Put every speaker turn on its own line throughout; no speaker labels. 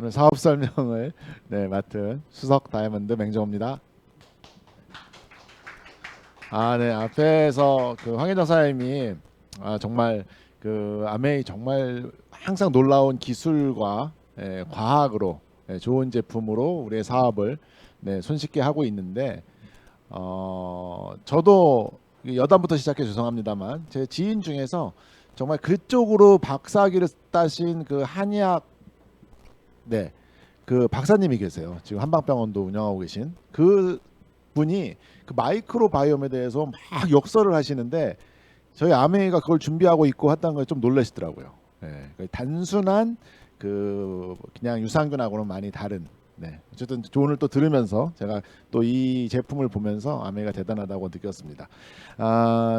오늘 사업 설명을 맡은 수석 다이아몬드 맹정호입니다. 네, 앞에서 그 황혜정 사장님이 정말 그 아메이 정말 항상 놀라운 기술과 과학으로 좋은 제품으로 우리의 사업을 손쉽게 하고 있는데 저도 여담부터 시작해 죄송합니다만 제 지인 중에서 정말 그쪽으로 박사학위를 따신 그 한의학 그 박사님이 계세요. 지금 한방병원도 운영하고 계신 그 분이 그 마이크로 바이옴에 대해서 막 역설을 하시는데 저희 아메이가 그걸 준비하고 있고 했다는 걸 좀 놀라시더라고요. 단순한 그 그냥 유산균하고는 많이 다른. 어쨌든 오늘 또 들으면서 제가 또 이 제품을 보면서 아메이가 대단하다고 느꼈습니다.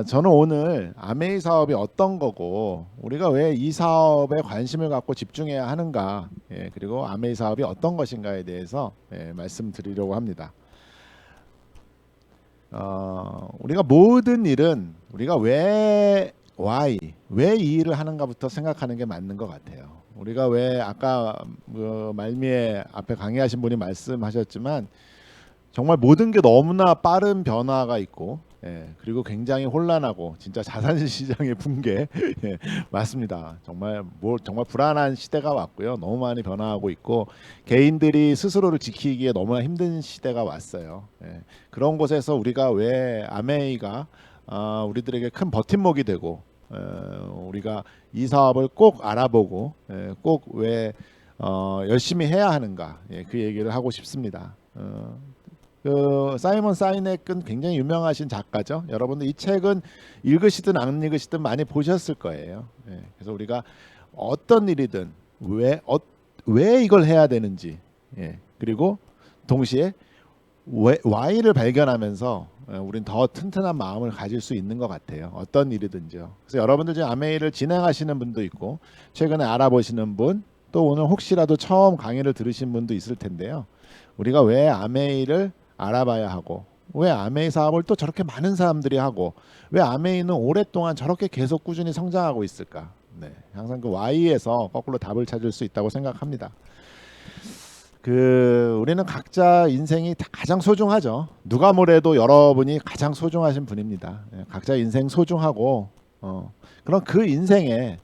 저는 오늘 아메이 사업이 어떤 거고 우리가 왜 이 사업에 관심을 갖고 집중해야 하는가, 그리고 아메이 사업이 어떤 것인가에 대해서 말씀드리려고 합니다. 우리가 모든 일은 우리가 왜 이 일을 하는가부터 생각하는 게 맞는 것 같아요. 우리가 왜 아까 그 말미에 앞에 강의하신 분이 말씀하셨지만 정말 모든 게 너무나 빠른 변화가 있고 그리고 굉장히 혼란하고 진짜 자산 시장의 붕괴 맞습니다. 정말 정말 불안한 시대가 왔고요. 너무 많이 변화하고 있고 개인들이 스스로를 지키기에 너무나 힘든 시대가 왔어요. 그런 곳에서 우리가 왜 아메이가 우리들에게 큰 버팀목이 되고 우리가 이 사업을 꼭 알아보고 꼭 왜 열심히 해야 하는가 그 얘기를 하고 싶습니다. 그 사이먼 사이넥은 굉장히 유명하신 작가죠. 여러분들 이 책은 읽으시든 안 읽으시든 많이 보셨을 거예요. 그래서 우리가 어떤 일이든 왜 이걸 해야 되는지 그리고 동시에 why를 발견하면서 우린 더 튼튼한 마음을 가질 수 있는 것 같아요. 어떤 일이든지요. 그래서 여러분들 지금 아메이를 진행하시는 분도 있고 최근에 알아보시는 분, 또 오늘 혹시라도 처음 강의를 들으신 분도 있을 텐데요. 우리가 왜 아메이를 알아봐야 하고 왜 아메이 사업을 또 저렇게 많은 사람들이 하고 왜 아메이는 오랫동안 저렇게 계속 꾸준히 성장하고 있을까? 항상 그 why에서 거꾸로 답을 찾을 수 있다고 생각합니다. 우리는 각자 인생이 다 가장 소중하죠. 누가 뭐래도 여러분이 가장 소중하신 분입니다. 각자 인생 소중하고 그럼 그 인생에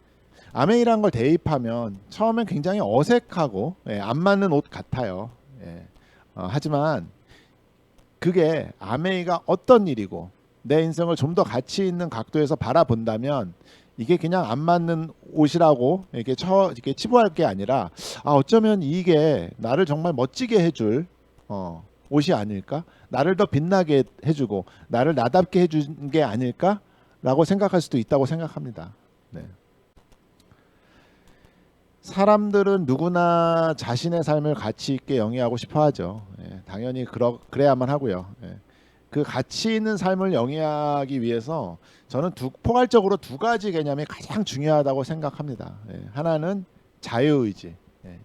아메이라는 걸 대입하면 처음엔 굉장히 어색하고 안 맞는 옷 같아요. 하지만 그게 아메이가 어떤 일이고 내 인생을 좀 더 가치 있는 각도에서 바라본다면 이게 그냥 안 맞는 옷이라고 이렇게 치부할 게 아니라 어쩌면 이게 나를 정말 멋지게 해줄 옷이 아닐까? 나를 더 빛나게 해주고 나를 나답게 해준 게 아닐까라고 생각할 수도 있다고 생각합니다. 사람들은 누구나 자신의 삶을 가치 있게 영위하고 싶어 하죠. 당연히 그래야만 하고요. 그 가치 있는 삶을 영위하기 위해서 저는 포괄적으로 두 가지 개념이 가장 중요하다고 생각합니다. 하나는 자유의지.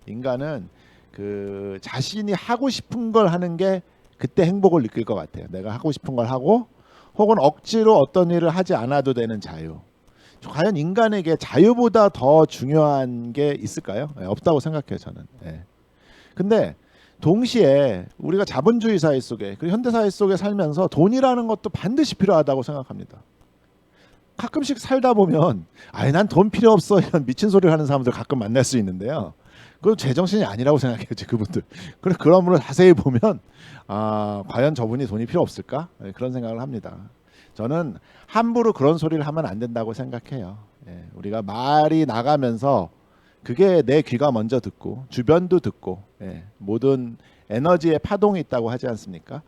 인간은 그 자신이 하고 싶은 걸 하는 게 그때 행복을 느낄 것 같아요. 내가 하고 싶은 걸 하고 혹은 억지로 어떤 일을 하지 않아도 되는 자유. 과연 인간에게 자유보다 더 중요한 게 있을까요? 없다고 생각해요, 저는. 근데 동시에 우리가 자본주의 사회 속에 그리고 현대 사회 속에 살면서 돈이라는 것도 반드시 필요하다고 생각합니다. 가끔씩 살다 보면 난 돈 필요 없어 이런 미친 소리를 하는 사람들 가끔 만날 수 있는데요. 그건 제정신이 아니라고 생각해요, 그분들. 그런 분을 자세히 보면 과연 저분이 돈이 필요 없을까? 그런 생각을 합니다. 저는 함부로 그런 소리를 하면 안 된다고 생각해요. 우리가 말이 나가면서 그게 내 귀가 먼저 듣고 주변도 듣고 모든 에너지의 파동이 있다고 하지 않습니까?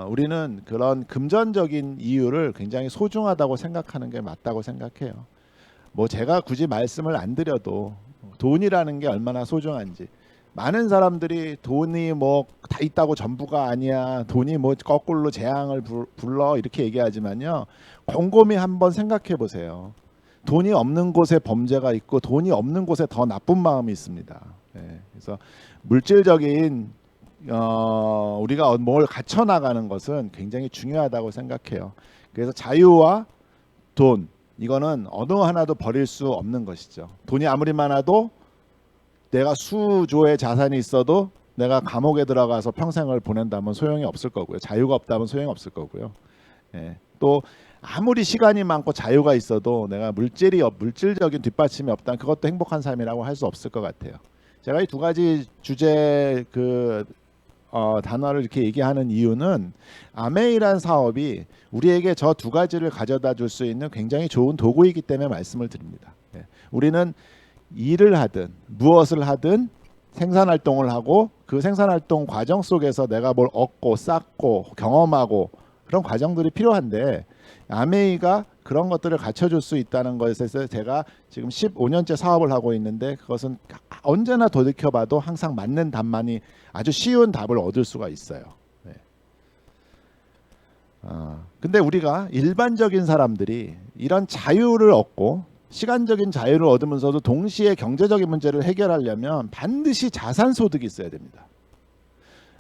우리는 그런 금전적인 이유를 굉장히 소중하다고 생각하는 게 맞다고 생각해요. 뭐 제가 굳이 말씀을 안 드려도 돈이라는 게 얼마나 소중한지 많은 사람들이 돈이 뭐 다 있다고 전부가 아니야, 돈이 뭐 거꾸로 재앙을 불러 이렇게 얘기하지만요, 곰곰이 한번 생각해 보세요. 돈이 없는 곳에 범죄가 있고 돈이 없는 곳에 더 나쁜 마음이 있습니다. 그래서 물질적인 우리가 뭘 갖춰 나가는 것은 굉장히 중요하다고 생각해요. 그래서 자유와 돈, 이거는 어느 하나도 버릴 수 없는 것이죠. 돈이 아무리 많아도 내가 수조의 자산이 있어도 내가 감옥에 들어가서 평생을 보낸다면 소용이 없을 거고요. 자유가 없다면 소용이 없을 거고요. 예. 또 아무리 시간이 많고 자유가 있어도 내가 물질적인 뒷받침이 없다면 그것도 행복한 삶이라고 할 수 없을 것 같아요. 제가 이 두 가지 주제 단어를 이렇게 얘기하는 이유는 아메이란 사업이 우리에게 저 두 가지를 가져다 줄 수 있는 굉장히 좋은 도구이기 때문에 말씀을 드립니다. 예. 우리는 일을 하든 무엇을 하든 생산활동을 하고 그 생산활동 과정 속에서 내가 뭘 얻고 쌓고 경험하고 그런 과정들이 필요한데 아메이가 그런 것들을 갖춰줄 수 있다는 것에서 제가 지금 15년째 사업을 하고 있는데 그것은 언제나 돌이켜봐도 항상 맞는 답만이 아주 쉬운 답을 얻을 수가 있어요. 네. 근데 우리가 일반적인 사람들이 이런 자유를 얻고 시간적인 자유를 얻으면서도 동시에 경제적인 문제를 해결하려면 반드시 자산 소득이 있어야 됩니다.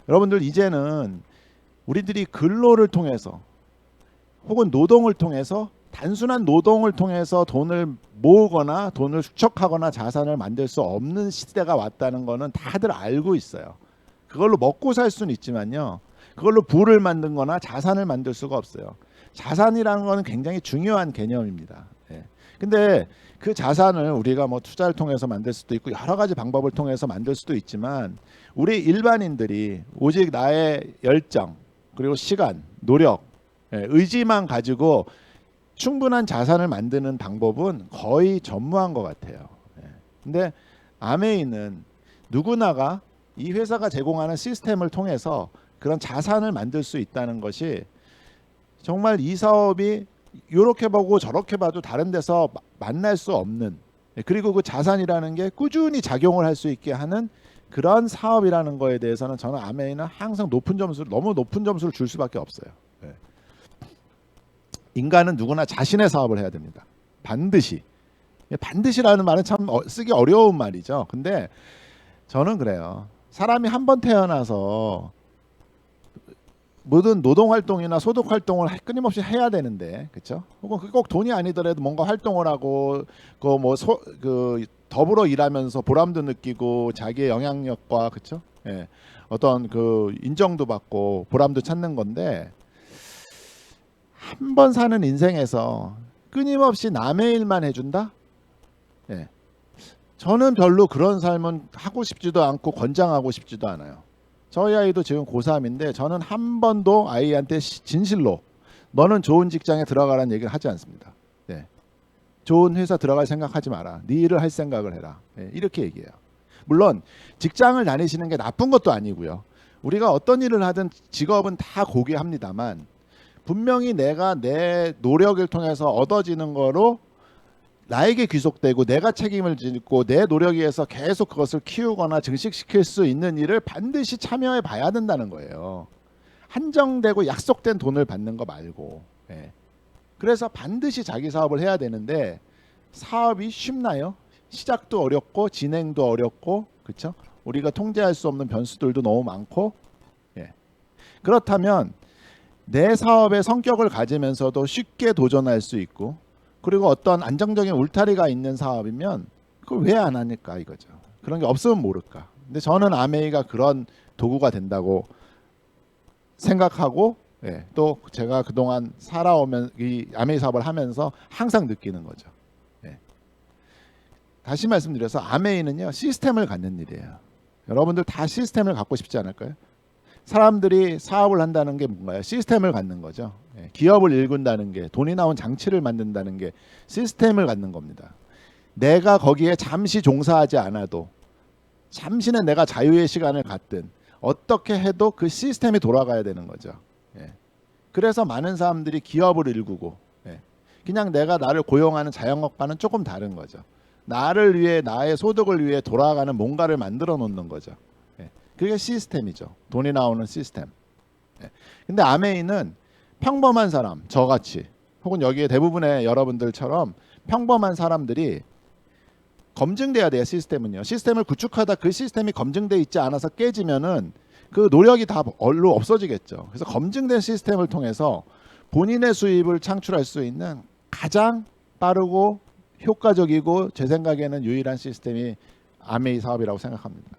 여러분들 이제는 우리들이 근로를 통해서 혹은 노동을 통해서 단순한 노동을 통해서 돈을 모으거나 돈을 축적하거나 자산을 만들 수 없는 시대가 왔다는 거는 다들 알고 있어요. 그걸로 먹고 살 수는 있지만요. 그걸로 부를 만들거나 자산을 만들 수가 없어요. 자산이라는 거는 굉장히 중요한 개념입니다. 예. 근데 그 자산을 우리가 뭐 투자를 통해서 만들 수도 있고 여러 가지 방법을 통해서 만들 수도 있지만 우리 일반인들이 오직 나의 열정 그리고 시간, 노력, 의지만 가지고 충분한 자산을 만드는 방법은 거의 전무한 것 같아요. 근데 아메이는 누구나가 이 회사가 제공하는 시스템을 통해서 그런 자산을 만들 수 있다는 것이 정말 이 사업이 이렇게 보고 저렇게 봐도 다른 데서 만날 수 없는 그리고 그 자산이라는 게 꾸준히 작용을 할 수 있게 하는 그런 사업이라는 거에 대해서는 저는 아메이는 항상 너무 높은 점수를 줄 수밖에 없어요. 인간은 누구나 자신의 사업을 해야 됩니다. 반드시. 반드시라는 말은 참 쓰기 어려운 말이죠. 근데 저는 그래요. 사람이 한 번 태어나서 모든 노동 활동이나 소득 활동을 끊임없이 해야 되는데, 그렇죠? 혹은 꼭 돈이 아니더라도 뭔가 활동을 하고 더불어 일하면서 보람도 느끼고 자기의 영향력과 그렇죠? 예. 어떤 그 인정도 받고 보람도 찾는 건데 한 번 사는 인생에서 끊임없이 남의 일만 해준다? 예. 저는 별로 그런 삶은 하고 싶지도 않고 권장하고 싶지도 않아요. 저희 아이도 지금 고3인데 저는 한 번도 아이한테 진실로 너는 좋은 직장에 들어가라는 얘기를 하지 않습니다. 네. 좋은 회사 들어갈 생각하지 마라. 네 일을 할 생각을 해라. 네. 이렇게 얘기해요. 물론 직장을 다니시는 게 나쁜 것도 아니고요. 우리가 어떤 일을 하든 직업은 다 고귀합니다만 분명히 내가 내 노력을 통해서 얻어지는 거로 나에게 귀속되고 내가 책임을 짓고 내 노력에 의해서 계속 그것을 키우거나 증식시킬 수 있는 일을 반드시 참여해 봐야 된다는 거예요. 한정되고 약속된 돈을 받는 거 말고. 예. 그래서 반드시 자기 사업을 해야 되는데 사업이 쉽나요? 시작도 어렵고 진행도 어렵고 그렇죠? 우리가 통제할 수 없는 변수들도 너무 많고 예. 그렇다면 내 사업의 성격을 가지면서도 쉽게 도전할 수 있고 그리고 어떤 안정적인 울타리가 있는 사업이면 그걸 왜 안 하니까 이거죠. 그런 게 없으면 모를까. 근데 저는 아메이가 그런 도구가 된다고 생각하고 예, 또 제가 그동안 살아오면 이 아메이 사업을 하면서 항상 느끼는 거죠. 예. 다시 말씀드려서 아메이는요 시스템을 갖는 일이에요. 여러분들 다 시스템을 갖고 싶지 않을까요? 사람들이 사업을 한다는 게 뭔가요? 시스템을 갖는 거죠. 기업을 일군다는 게 돈이 나온 장치를 만든다는 게 시스템을 갖는 겁니다. 내가 거기에 잠시 종사하지 않아도 잠시는 내가 자유의 시간을 갖든 어떻게 해도 그 시스템이 돌아가야 되는 거죠. 그래서 많은 사람들이 기업을 일구고 그냥 내가 나를 고용하는 자영업과는 조금 다른 거죠. 나를 위해 나의 소득을 위해 돌아가는 뭔가를 만들어 놓는 거죠. 그게 시스템이죠. 돈이 나오는 시스템. 근데 아메이는 평범한 사람, 저같이 혹은 여기에 대부분의 여러분들처럼 평범한 사람들이 검증돼야 돼요. 시스템은요. 시스템을 구축하다 그 시스템이 검증돼 있지 않아서 깨지면은 그 노력이 다 얼로 없어지겠죠. 그래서 검증된 시스템을 통해서 본인의 수입을 창출할 수 있는 가장 빠르고 효과적이고 제 생각에는 유일한 시스템이 아메이 사업이라고 생각합니다.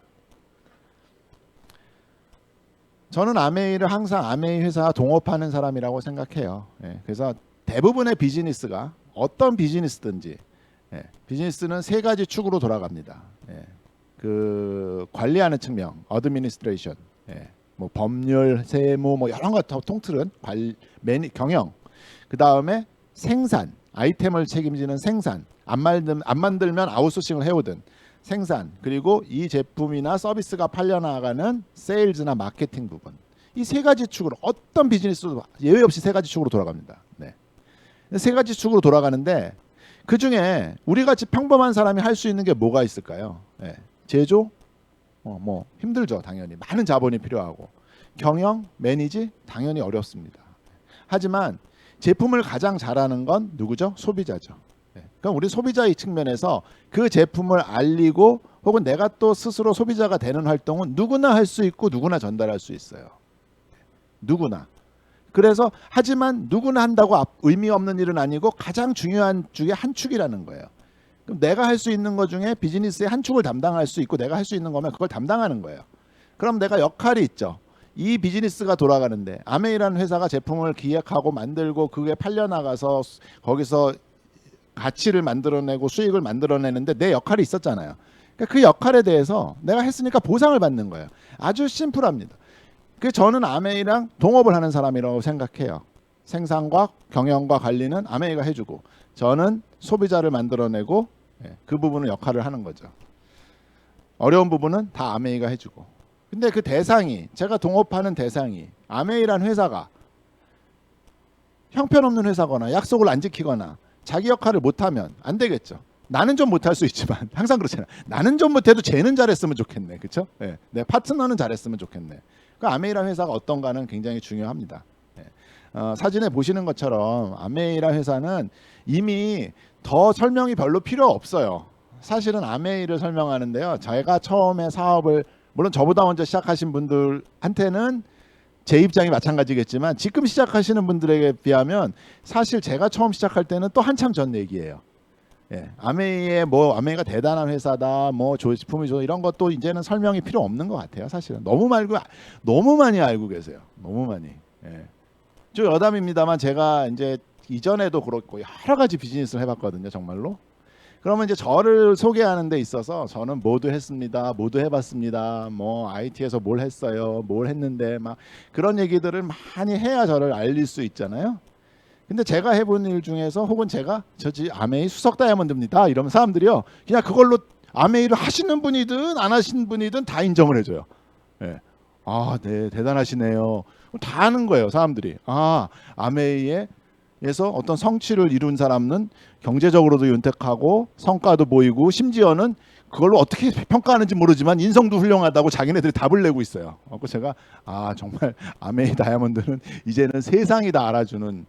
저는 아메이를 항상 아메이 회사 동업하는 사람이라고 생각해요. 그래서 대부분의 비즈니스가 어떤 비즈니스든지 비즈니스는 세 가지 축으로 돌아갑니다. 그 관리하는 측면, 어드미니스트레이션, 뭐 법률, 세무, 뭐 여러 것 통틀은 경영. 그 다음에 생산, 아이템을 책임지는 생산. 안 만들면 아웃소싱을 해오든 생산, 그리고 이 제품이나 서비스가 팔려나가는 세일즈나 마케팅 부분. 이 세 가지 축으로 어떤 비즈니스도 예외 없이 세 가지 축으로 돌아갑니다. 세 가지 축으로 돌아가는데 그 중에 우리 같이 평범한 사람이 할 수 있는 게 뭐가 있을까요? 제조, 뭐 힘들죠. 당연히 많은 자본이 필요하고 경영, 매니지 당연히 어렵습니다. 하지만 제품을 가장 잘하는 건 누구죠? 소비자죠. 그럼 우리 소비자의 측면에서 그 제품을 알리고 혹은 내가 또 스스로 소비자가 되는 활동은 누구나 할 수 있고 누구나 전달할 수 있어요. 누구나. 그래서 하지만 누구나 한다고 의미 없는 일은 아니고 가장 중요한 중에 한 축이라는 거예요. 그럼 내가 할 수 있는 것 중에 비즈니스의 한 축을 담당할 수 있고 내가 할 수 있는 거면 그걸 담당하는 거예요. 그럼 내가 역할이 있죠. 이 비즈니스가 돌아가는데 아메이라는 회사가 제품을 기획하고 만들고 그게 팔려나가서 거기서 가치를 만들어내고 수익을 만들어내는데 내 역할이 있었잖아요. 그러니까 그 역할에 대해서 내가 했으니까 보상을 받는 거예요. 아주 심플합니다. 그 저는 아메이랑 동업을 하는 사람이라고 생각해요. 생산과 경영과 관리는 아메이가 해주고 저는 소비자를 만들어내고 그 부분은 역할을 하는 거죠. 어려운 부분은 다 아메이가 해주고. 근데 그 대상이 제가 동업하는 대상이 아메이란 회사가 형편없는 회사거나 약속을 안 지키거나 자기 역할을 못하면 안 되겠죠. 나는 좀 못할 수 있지만 항상 그렇잖아요. 나는 좀 못해도 쟤는 잘했으면 좋겠네. 그렇죠? 내 파트너는 잘했으면 좋겠네. 그 아메이란 회사가 어떤가는 굉장히 중요합니다. 사진에 보시는 것처럼 아메이란 회사는 이미 더 설명이 별로 필요 없어요. 사실은 아메이를 설명하는데요. 제가 처음에 사업을 물론 저보다 먼저 시작하신 분들한테는 제 입장이 마찬가지겠지만 지금 시작하시는 분들에게 비하면 사실 제가 처음 시작할 때는 또 한참 전 얘기예요. 아메이의 뭐 아메이가 대단한 회사다, 뭐 제품이 좋 이런 것도 이제는 설명이 필요 없는 것 같아요. 사실은 너무 많이 알고 계세요. 너무 많이. 저 여담입니다만 제가 이제 이전에도 그렇고 여러 가지 비즈니스를 해봤거든요, 정말로. 그러면 이제 저를 소개하는 데 있어서 저는 모두 했습니다, 모두 해봤습니다, 뭐 IT에서 뭘 했어요, 뭘 했는데 막 그런 얘기들을 많이 해야 저를 알릴 수 있잖아요. 근데 제가 해본 일 중에서 혹은 제가 저지 아메이 수석 다이아몬드입니다 이러면 사람들이요 그냥 그걸로 아메이를 하시는 분이든 안 하시는 분이든 다 인정을 해줘요. 아, 네, 대단하시네요. 다 아는 거예요, 사람들이. 아, 아메이에서 어떤 성취를 이룬 사람은 경제적으로도 윤택하고 성과도 보이고 심지어는 그걸로 어떻게 평가하는지 모르지만 인성도 훌륭하다고 자기네들이 답을 내고 있어요. 그래서 제가 정말 아메이 다이아몬드는 이제는 세상이 다 알아주는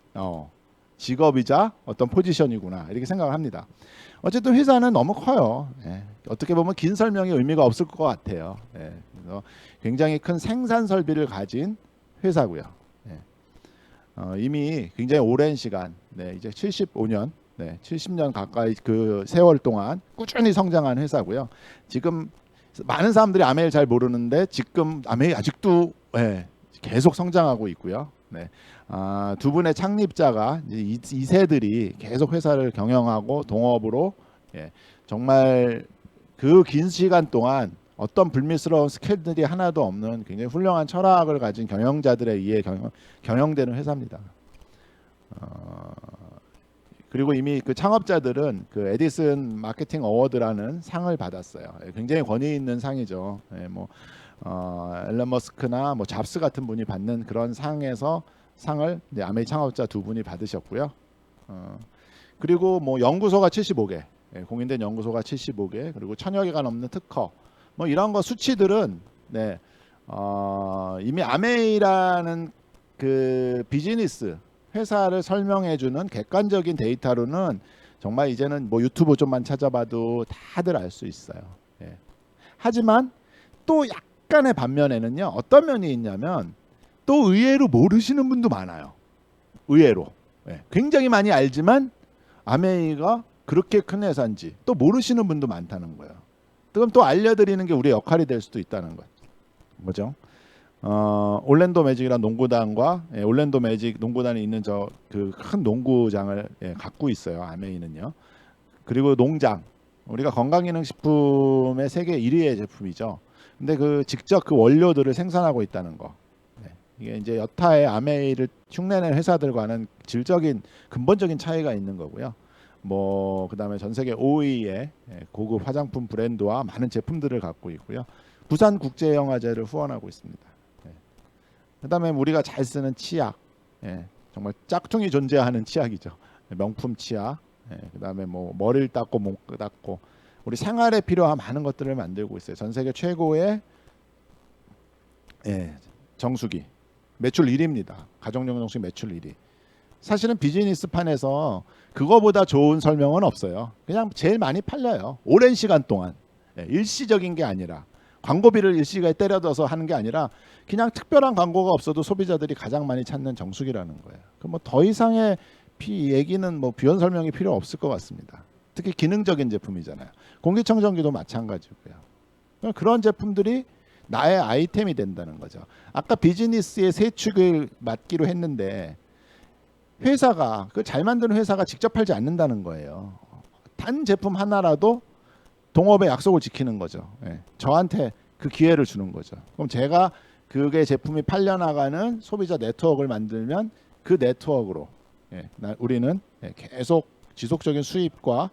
직업이자 어떤 포지션이구나 이렇게 생각을 합니다. 어쨌든 회사는 너무 커요. 어떻게 보면 긴 설명이 의미가 없을 것 같아요. 그래서 굉장히 큰 생산 설비를 가진 회사고요. 이미 굉장히 오랜 시간, 이제 75년, 70년 가까이 그 세월 동안 꾸준히 성장한 회사고요. 지금 많은 사람들이 아메이를 잘 모르는데 지금 아메이 아직도 계속 성장하고 있고요. 두 분의 창립자가 이 세들이 계속 회사를 경영하고 동업으로 정말 그 긴 시간 동안 어떤 불미스러운 스캔들이 하나도 없는 굉장히 훌륭한 철학을 가진 경영자들에 의해 경영되는 회사입니다. 그리고 이미 그 창업자들은 그 에디슨 마케팅 어워드라는 상을 받았어요. 굉장히 권위 있는 상이죠. 뭐 앨런 머스크나 뭐 잡스 같은 분이 받는 그런 상에서 상을 이제 아메이 창업자 두 분이 받으셨고요. 그리고 뭐 연구소가 75개, 공인된 연구소가 75개, 그리고 1000여 개가 넘는 특허, 뭐 이런 거 수치들은 이미 아메이라는 그 비즈니스 회사를 설명해주는 객관적인 데이터로는 정말 이제는 뭐 유튜브 좀만 찾아봐도 다들 알 수 있어요. 하지만 또 약간의 반면에는요 어떤 면이 있냐면 또 의외로 모르시는 분도 많아요. 의외로 굉장히 많이 알지만 아메이가 그렇게 큰 회사인지 또 모르시는 분도 많다는 거예요. 그럼 또 알려드리는 게 우리의 역할이 될 수도 있다는 거죠. 올랜도 매직이라는 농구단과 올랜도 매직 농구단이 있는 저 그 큰 농구장을 갖고 있어요. 아메이는요. 그리고 농장, 우리가 건강기능식품의 세계 1위의 제품이죠. 근데 그 직접 그 원료들을 생산하고 있다는 거. 이게 이제 여타의 아메이를 흉내낸 회사들과는 질적인 근본적인 차이가 있는 거고요. 뭐 그다음에 전 세계 5위의 고급 화장품 브랜드와 많은 제품들을 갖고 있고요. 부산 국제영화제를 후원하고 있습니다. 그다음에 우리가 잘 쓰는 치약, 정말 짝퉁이 존재하는 치약이죠. 명품 치약. 그다음에 뭐 머리를 닦고 목 닦고 우리 생활에 필요한 많은 것들을 만들고 있어요. 전 세계 최고의 정수기, 매출 1위입니다. 가정용 정수기 매출 1위. 사실은 비즈니스판에서 그거보다 좋은 설명은 없어요. 그냥 제일 많이 팔려요. 오랜 시간 동안. 일시적인 게 아니라 광고비를 일시간에 때려둬서 하는 게 아니라 그냥 특별한 광고가 없어도 소비자들이 가장 많이 찾는 정수기라는 거예요. 그 뭐 더 이상의 얘기는 뭐 비원 설명이 필요 없을 것 같습니다. 특히 기능적인 제품이잖아요. 공기청정기도 마찬가지고요. 그런 제품들이 나의 아이템이 된다는 거죠. 아까 비즈니스의 세 축을 맡기로 했는데 회사가 그 잘 만드는 회사가 직접 팔지 않는다는 거예요. 단 제품 하나라도 동업의 약속을 지키는 거죠. 저한테 그 기회를 주는 거죠. 그럼 제가 그게 제품이 팔려나가는 소비자 네트워크를 만들면 그 네트워크로 우리는 계속 지속적인 수입과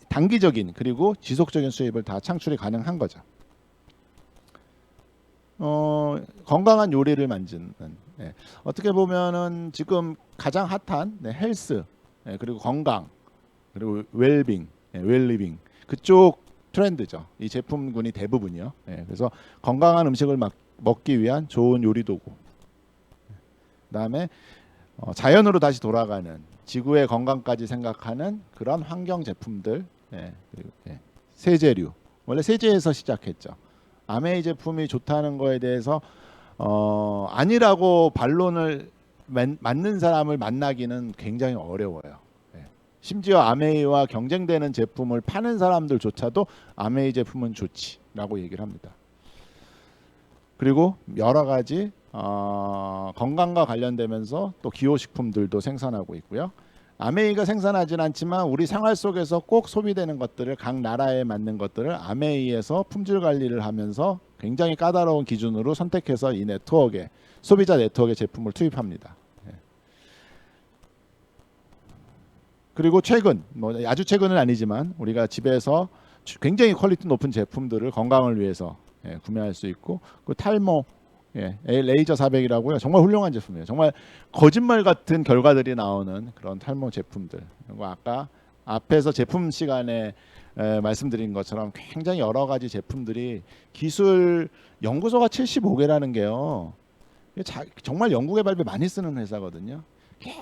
단기적인 그리고 지속적인 수입을 다 창출이 가능한 거죠. 건강한 요리를 만드는 어떻게 보면은 지금 가장 핫한 헬스 그리고 건강 그리고 웰빙 웰리빙 그쪽 트렌드죠. 이 제품군이 대부분이요. 그래서 건강한 음식을 먹기 위한 좋은 요리 도구. 그다음에 자연으로 다시 돌아가는 지구의 건강까지 생각하는 그런 환경 제품들. 세제류. 원래 세제에서 시작했죠. 아메이 제품이 좋다는 거에 대해서 아니라고 반론을 맞는 사람을 만나기는 굉장히 어려워요. 심지어 아메이와 경쟁되는 제품을 파는 사람들조차도 아메이 제품은 좋지라고 얘기를 합니다. 그리고 여러 가지 건강과 관련되면서 또 기호식품들도 생산하고 있고요. 아메이가 생산하진 않지만 우리 생활 속에서 꼭 소비되는 것들을 각 나라에 맞는 것들을 아메이에서 품질 관리를 하면서 굉장히 까다로운 기준으로 선택해서 이 네트워크에 소비자 네트워크에 제품을 투입합니다. 그리고 최근 뭐 아주 최근은 아니지만 우리가 집에서 굉장히 퀄리티 높은 제품들을 건강을 위해서 구매할 수 있고 그 탈모 레이저 400이라고요. 정말 훌륭한 제품이에요. 정말 거짓말 같은 결과들이 나오는 그런 탈모 제품들. 그리고 아까 앞에서 제품 시간에 말씀드린 것처럼 굉장히 여러 가지 제품들이 기술 연구소가 75개라는 게요. 정말 연구개발비 많이 쓰는 회사거든요.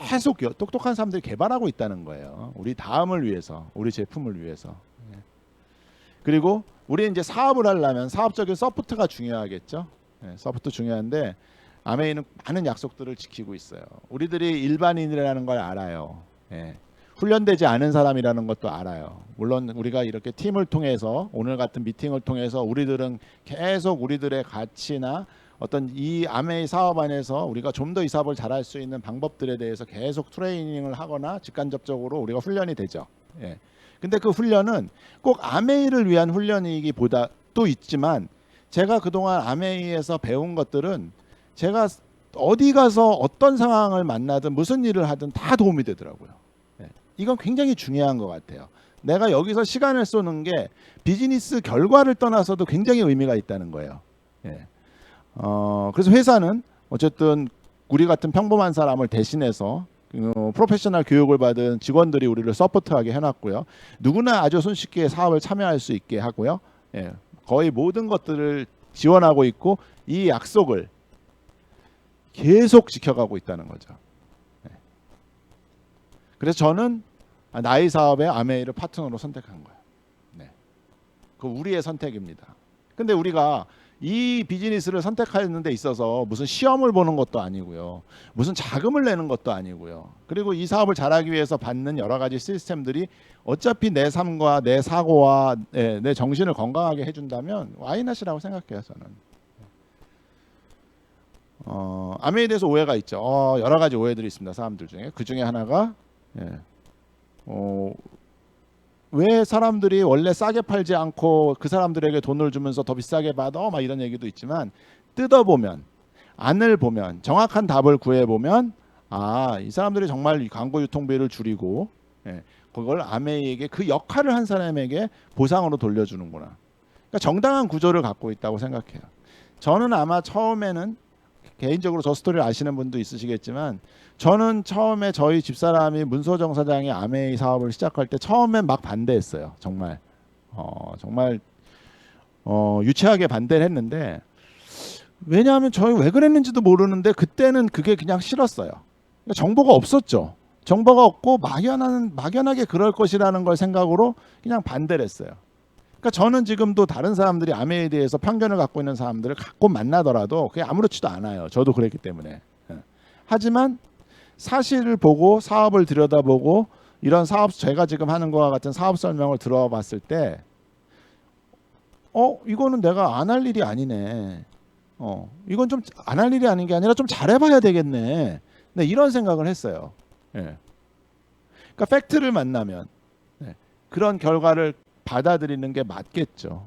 계속 똑똑한 사람들이 개발하고 있다는 거예요. 우리 다음을 위해서, 우리 제품을 위해서. 그리고 우리 이제 사업을 하려면 사업적인 서포트가 중요하겠죠. 서포트 중요한데 아메이는 많은 약속들을 지키고 있어요. 우리들이 일반인이라는 걸 알아요. 훈련되지 않은 사람이라는 것도 알아요. 물론 우리가 이렇게 팀을 통해서 오늘 같은 미팅을 통해서 우리들은 계속 우리들의 가치나 어떤 이 아메이 사업 안에서 우리가 좀 더 이 사업을 잘할 수 있는 방법들에 대해서 계속 트레이닝을 하거나 직간접적으로 우리가 훈련이 되죠. 근데 그 훈련은 꼭 아메이를 위한 훈련이기보다 또 있지만 제가 그동안 아메이에서 배운 것들은 제가 어디 가서 어떤 상황을 만나든 무슨 일을 하든 다 도움이 되더라고요. 이건 굉장히 중요한 것 같아요. 내가 여기서 시간을 쏘는 게 비즈니스 결과를 떠나서도 굉장히 의미가 있다는 거예요. 그래서 회사는 어쨌든 우리 같은 평범한 사람을 대신해서 프로페셔널 교육을 받은 직원들이 우리를 서포트하게 해놨고요. 누구나 아주 손쉽게 사업을 참여할 수 있게 하고요. 거의 모든 것들을 지원하고 있고 이 약속을 계속 지켜가고 있다는 거죠. 그래서 저는 나의 사업에 아메이를 파트너로 선택한 거예요. 그 우리의 선택입니다. 근데 우리가 이 비즈니스를 선택하는 데 있어서 무슨 시험을 보는 것도 아니고요. 무슨 자금을 내는 것도 아니고요. 그리고 이 사업을 잘하기 위해서 받는 여러 가지 시스템들이 어차피 내 삶과 내 사고와 내 정신을 건강하게 해준다면 와이낫이라고 생각해요, 저는. 아메이에 대해서 오해가 있죠. 여러 가지 오해들이 있습니다, 사람들 중에. 그 중에 하나가 왜 사람들이 원래 싸게 팔지 않고 그 사람들에게 돈을 주면서 더 비싸게 받아? 막 이런 얘기도 있지만, 뜯어보면, 안을 보면, 정확한 답을 구해보면, 이 사람들이 정말 광고 유통비를 줄이고 그걸 아메이에게 그 역할을 한 사람에게 보상으로 돌려주는구나. 그러니까 정당한 구조를 갖고 있다고 생각해요. 저는 아마 처음에는, 개인적으로 저 스토리를 아시는 분도 있으시겠지만, 저는 처음에 저희 집사람이 문소정 사장이 아메이 사업을 시작할 때 처음엔 막 반대했어요. 정말 유치하게 반대를 했는데, 왜냐하면 저희 왜 그랬는지도 모르는데 그때는 그게 그냥 싫었어요. 그러니까 정보가 없었죠. 정보가 없고 막연하게 그럴 것이라는 걸 생각으로 그냥 반대를 했어요. 그러니까 저는 지금도 다른 사람들이 아메이에 대해서 편견을 갖고 있는 사람들을 가끔 만나더라도 그게 아무렇지도 않아요. 저도 그랬기 때문에. 하지만 사실을 보고 사업을 들여다보고 이런 사업, 제가 지금 하는 거와 같은 사업 설명을 들어봤을 때 이거는 내가 안 할 일이 아니네. 이건 좀 안 할 일이 아닌 게 아니라 좀 잘해봐야 되겠네. 네, 이런 생각을 했어요. 그러니까 팩트를 만나면 그런 결과를 받아들이는 게 맞겠죠.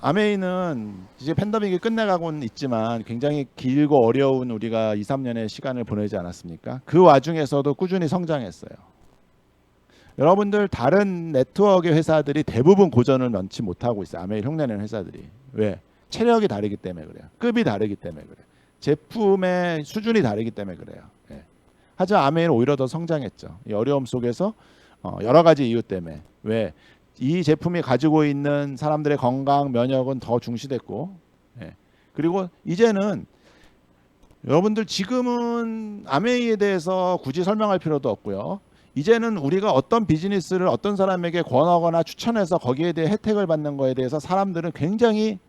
아메이는 이제 팬데믹이 끝내가고는 있지만 굉장히 길고 어려운 우리가 2, 3년의 시간을 보내지 않았습니까? 그 와중에서도 꾸준히 성장했어요. 여러분들 다른 네트워크 회사들이 대부분 고전을 면치 못하고 있어요. 아메이를 흉내내는 회사들이. 왜? 체력이 다르기 때문에 그래요. 급이 다르기 때문에 그래요. 제품의 수준이 다르기 때문에 그래요. 하지만 아메이는 오히려 더 성장했죠. 이 어려움 속에서 여러 가지 이유 때문에. 왜? 이 제품이 가지고 있는 사람들의 건강, 면역은 더 중시됐고, 그리고 이제는 여러분들 지금은 아메이에 대해서 굳이 설명할 필요도 없고요. 이제는 우리가 어떤 비즈니스를 어떤 사람에게 권하거나 추천해서 거기에 대해 혜택을 받는 거에 대해서 사람들은 굉장히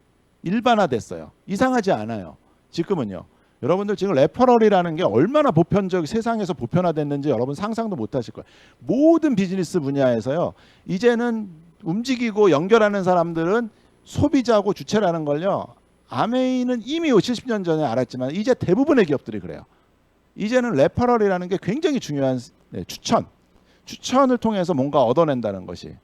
일반화됐어요. 이상하지 않아요. 지금은요. 여러분들 지금 레퍼럴이라는 게 얼마나 세상에서 보편화됐는지 여러분 상상도 못 하실 거예요. 모든 비즈니스 분야에서요. 이제는 움직이고 연결하는 사람들은 소비자고 주체라는 걸요. 아메이는 이미 70년 전에 알았지만 이제 대부분의 기업들이 그래요. 이제는 레퍼럴이라는 게 굉장히 중요한 추천을 통해서 뭔가 얻어낸다는 것이.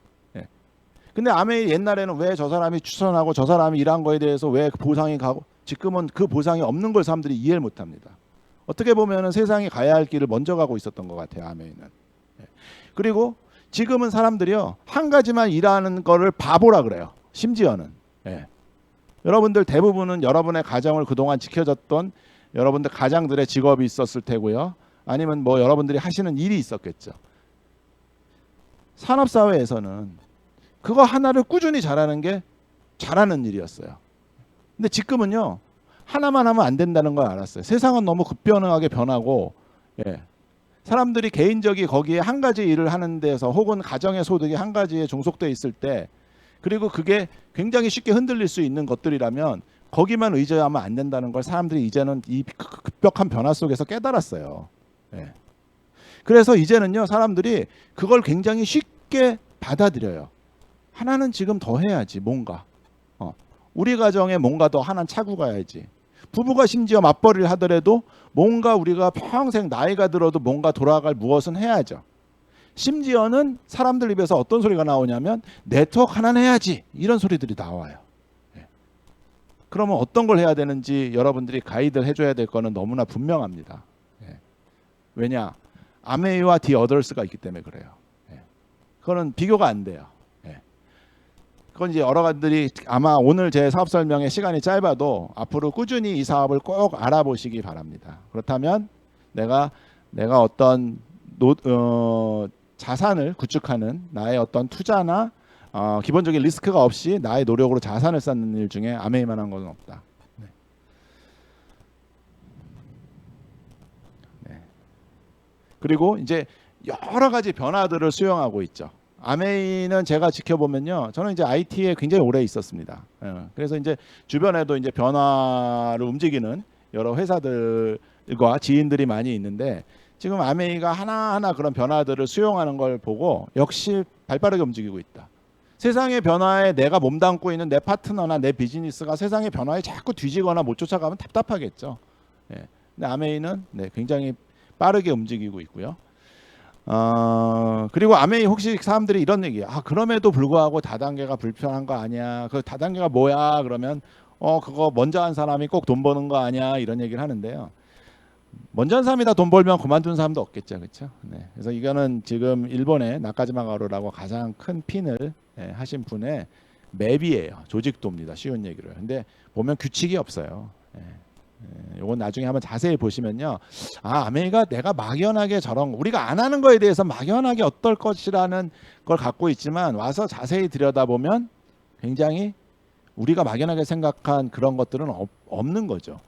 근데 아메이 옛날에는 왜 저 사람이 추천하고 저 사람이 일한 거에 대해서 왜 보상이 가고, 지금은 그 보상이 없는 걸 사람들이 이해를 못합니다. 어떻게 보면은 세상이 가야 할 길을 먼저 가고 있었던 것 같아요, 아메이는. 그리고 지금은 사람들이요 한 가지만 일하는 거를 바보라 그래요. 심지어는. 여러분들 대부분은 여러분의 가정을 그동안 지켜줬던 여러분들 가장들의 직업이 있었을 테고요. 아니면 뭐 여러분들이 하시는 일이 있었겠죠. 산업사회에서는 그거 하나를 꾸준히 잘하는 게 잘하는 일이었어요. 근데 지금은요 하나만 하면 안 된다는 걸 알았어요. 세상은 너무 급변하게 변하고, 사람들이 개인적이 거기에 한 가지 일을 하는 데서 혹은 가정의 소득이 한 가지에 종속돼 있을 때, 그리고 그게 굉장히 쉽게 흔들릴 수 있는 것들이라면 거기만 의존하면 안 된다는 걸 사람들이 이제는 이 급격한 변화 속에서 깨달았어요. 그래서 이제는요 사람들이 그걸 굉장히 쉽게 받아들여요. 하나는 지금 더 해야지, 뭔가. 우리 가정에 뭔가 더 하나는 차고 가야지. 부부가 심지어 맞벌이를 하더라도 뭔가 우리가 평생 나이가 들어도 뭔가 돌아갈 무엇은 해야죠. 심지어는 사람들 입에서 어떤 소리가 나오냐면 네트워크 하나는 해야지, 이런 소리들이 나와요. 그러면 어떤 걸 해야 되는지 여러분들이 가이드를 해줘야 될 거는 너무나 분명합니다. 왜냐? 아메이와 디 어더스가 있기 때문에 그래요. 그거는 비교가 안 돼요. 그건 이제 여러 가지들이 아마 오늘 제 사업 설명의 시간이 짧아도 앞으로 꾸준히 이 사업을 꼭 알아보시기 바랍니다. 그렇다면 내가 어떤 자산을 구축하는 나의 어떤 투자나 기본적인 리스크가 없이 나의 노력으로 자산을 쌓는 일 중에 아메이만한 것은 없다. 그리고 이제 여러 가지 변화들을 수용하고 있죠. 아메이는 제가 지켜보면요, 저는 이제 IT에 굉장히 오래 있었습니다. 그래서 이제 주변에도 이제 변화를 움직이는 여러 회사들과 지인들이 많이 있는데 지금 아메이가 하나하나 그런 변화들을 수용하는 걸 보고 역시 발빠르게 움직이고 있다. 세상의 변화에 내가 몸담고 있는 내 파트너나 내 비즈니스가 세상의 변화에 자꾸 뒤지거나 못 쫓아가면 답답하겠죠. 예. 근데 아메이는 네, 굉장히 빠르게 움직이고 있고요. 그리고 아메이 혹시 사람들이 이런 얘기, 그럼에도 불구하고 다단계가 불편한 거 아니야? 그 다단계가 뭐야? 그러면 그거 먼저 한 사람이 꼭 돈 버는 거 아니야? 이런 얘기를 하는데요. 먼저 한 사람이 다 돈 벌면 그만둔 사람도 없겠죠, 그렇죠? 네. 그래서 이거는 지금 일본의 나카지마 가루라고 가장 큰 핀을 하신 분의 맵이에요. 조직도입니다. 쉬운 얘기를. 근데 보면 규칙이 없어요. 이건 나중에 한번 자세히 보시면요. 아메이가 내가 막연하게 저런 우리가 안 하는 거에 대해서 막연하게 어떨 것이라는 걸 갖고 있지만 와서 자세히 들여다보면 굉장히 우리가 막연하게 생각한 그런 것들은 없는 거죠.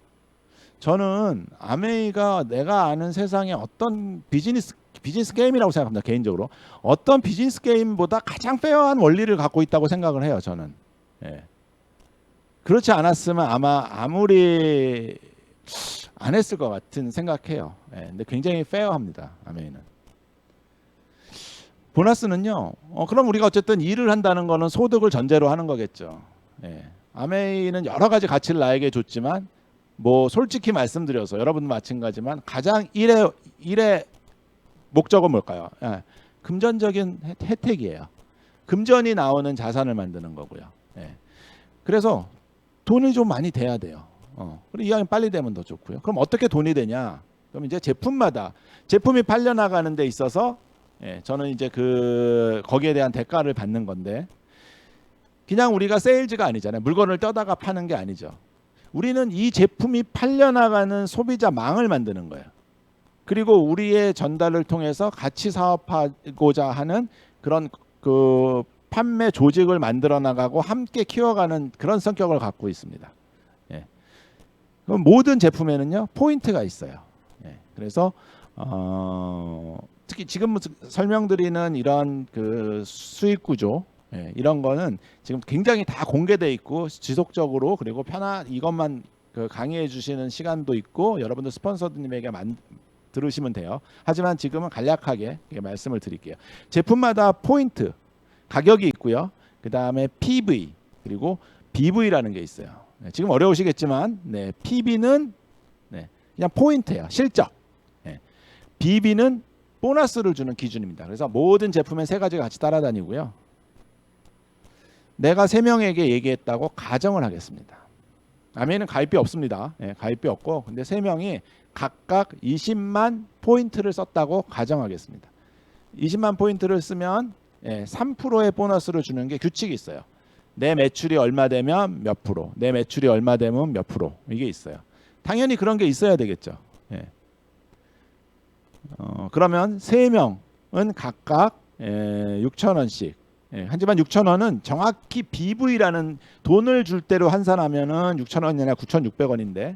저는 아메이가 내가 아는 세상의 어떤 비즈니스 게임이라고 생각합니다. 개인적으로 어떤 비즈니스 게임보다 가장 페어한 원리를 갖고 있다고 생각을 해요. 저는. 그렇지 않았으면 아마 아무리 안 했을 것 같은 생각해요. 근데 굉장히 페어합니다. 아메이는. 보너스는요. 그럼 우리가 어쨌든 일을 한다는 거는 소득을 전제로 하는 거겠죠. 아메이는 여러 가지 가치를 나에게 줬지만 뭐 솔직히 말씀드려서 여러분도 마찬가지지만 가장 일의 목적은 뭘까요? 금전적인 혜택이에요. 금전이 나오는 자산을 만드는 거고요. 그래서 돈이 좀 많이 돼야 돼요. 그리고 이왕 빨리 되면 더 좋고요. 그럼 어떻게 돈이 되냐? 그럼 이제 제품마다 제품이 팔려 나가는 데 있어서 저는 이제 거기에 대한 대가를 받는 건데 그냥 우리가 세일즈가 아니잖아요. 물건을 떠다가 파는 게 아니죠. 우리는 이 제품이 팔려 나가는 소비자망을 만드는 거예요. 그리고 우리의 전달을 통해서 같이 사업하고자 하는 그런 판매 조직을 만들어 나가고 함께 키워가는 그런 성격을 갖고 있습니다. 그럼 모든 제품에는요 포인트가 있어요. 그래서 특히 지금 설명드리는 이런 수익 구조 이런 거는 지금 굉장히 다 공개돼 있고 지속적으로 그리고 이것만 강의해 주시는 시간도 있고 여러분들 스폰서님에게 들으시면 돼요. 하지만 지금은 간략하게 말씀을 드릴게요. 제품마다 포인트 가격이 있고요. 그 다음에 PV 그리고 BV라는 게 있어요. 지금 어려우시겠지만 PV는 그냥 포인트예요. 실적. BV는 보너스를 주는 기준입니다. 그래서 모든 제품에 세 가지가 같이 따라다니고요. 내가 3명에게 얘기했다고 가정을 하겠습니다. 아메이는 가입비 없습니다. 가입비 없고 근데 3명이 각각 20만 포인트를 썼다고 가정하겠습니다. 20만 포인트를 쓰면 3%의 보너스를 주는 게 규칙이 있어요. 내 매출이 얼마 되면 몇 프로, 내 매출이 얼마 되면 몇 프로 이게 있어요. 당연히 그런 게 있어야 되겠죠. 그러면 3명은 각각 6,000원씩. 하지만 6,000원은 정확히 BV라는 돈을 줄 대로 환산하면은 6,000원이 아니라 9,600원인데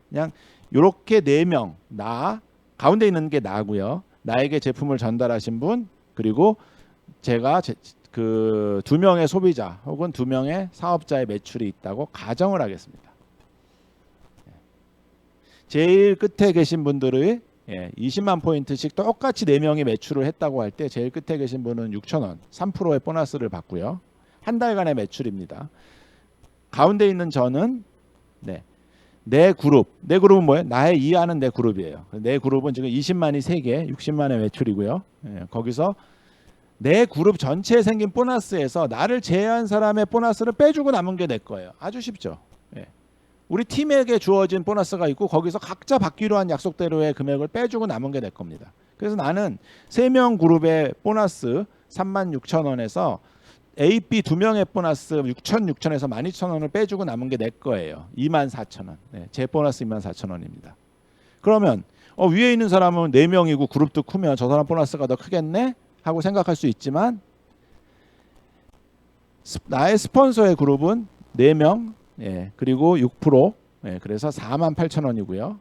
그냥 이렇게 4명 나 가운데 있는 게 나고요. 나에게 제품을 전달하신 분 그리고 제가 2명의 소비자 혹은 2명의 사업자의 매출이 있다고 가정을 하겠습니다. 제일 끝에 계신 분들의 20만 포인트씩 똑같이 4명이 매출을 했다고 할 때 제일 끝에 계신 분은 6,000원 3%의 보너스를 받고요. 한 달간의 매출입니다. 가운데 있는 저는 내 그룹은 뭐예요? 나의 이해하는 내 그룹이에요. 내 그룹은 지금 20만이 3개 60만의 매출이고요. 거기서 내 그룹 전체에 생긴 보너스에서 나를 제외한 사람의 보너스를 빼주고 남은 게 내 거예요. 아주 쉽죠. 우리 팀에게 주어진 보너스가 있고 거기서 각자 받기로 한 약속대로의 금액을 빼주고 남은 게 내 겁니다. 그래서 나는 3명 그룹의 보너스 36,000원에서 A, B 2명의 보너스 6,000에서 12,000원을 빼주고 남은 게 내 거예요. 24,000원. 제 보너스 24,000원입니다. 그러면 위에 있는 사람은 4명이고 그룹도 크면 저 사람 보너스가 더 크겠네? 하고 생각할 수 있지만 나의 스폰서의 그룹은 4명 그리고 6% 그래서 48,000원이고요.